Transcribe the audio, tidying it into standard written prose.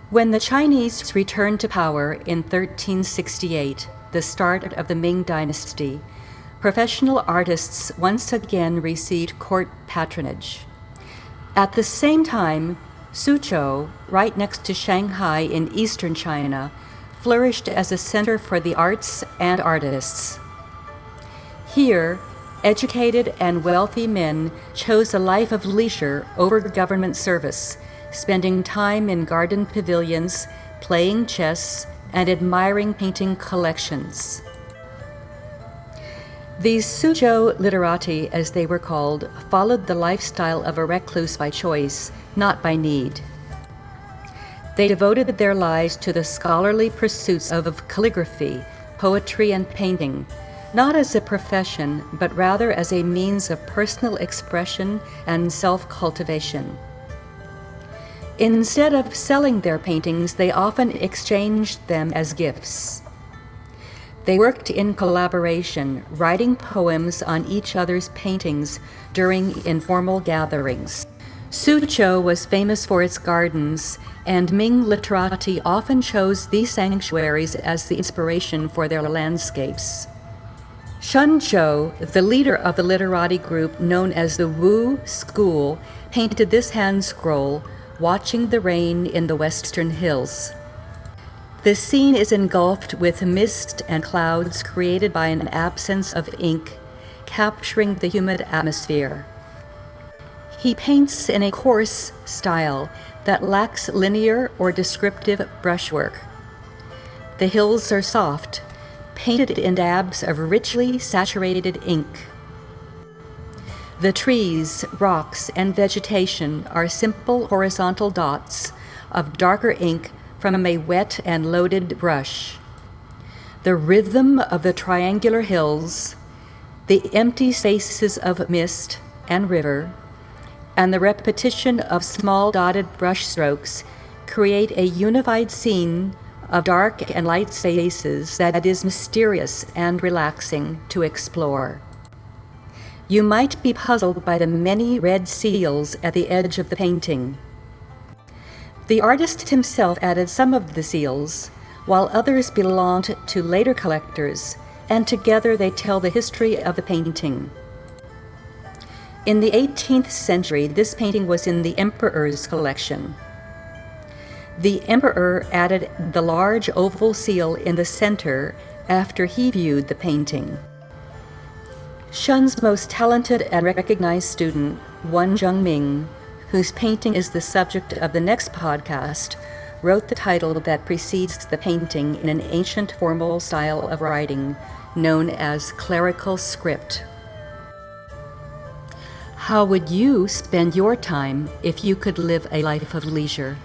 When the Chinese returned to power in 1368, the start of the Ming Dynasty, professional artists once again received court patronage. At the same time, Suzhou, right next to Shanghai in eastern China, flourished as a center for the arts and artists. Here, educated and wealthy men chose a life of leisure over government service, spending time in garden pavilions, playing chess, and admiring painting collections. These Suzhou Literati, as they were called, followed the lifestyle of a recluse by choice, not by need. They devoted their lives to the scholarly pursuits of calligraphy, poetry, and painting, not as a profession, but rather as a means of personal expression and self-cultivation. Instead of selling their paintings, they often exchanged them as gifts. They worked in collaboration, writing poems on each other's paintings during informal gatherings. Suzhou was famous for its gardens, and Ming literati often chose these sanctuaries as the inspiration for their landscapes. Shen Zhou, the leader of the literati group known as the Wu School, painted this hand scroll, Watching the Rain in the Western Hills. The scene is engulfed with mist and clouds created by an absence of ink, capturing the humid atmosphere. He paints in a coarse style that lacks linear or descriptive brushwork. The hills are soft, painted in dabs of richly saturated ink. The trees, rocks, and vegetation are simple horizontal dots of darker ink from a wet and loaded brush. The rhythm of the triangular hills, the empty spaces of mist and river, and the repetition of small dotted brush strokes create a unified scene of dark and light spaces that is mysterious and relaxing to explore. You might be puzzled by the many red seals at the edge of the painting. The artist himself added some of the seals, while others belonged to later collectors, and together they tell the history of the painting. In the 18th century, this painting was in the emperor's collection. The emperor added the large oval seal in the center after he viewed the painting. Shen's most talented and recognized student, Wan Zhengming, whose painting is the subject of the next podcast, wrote the title that precedes the painting in an ancient formal style of writing known as clerical script. How would you spend your time if you could live a life of leisure?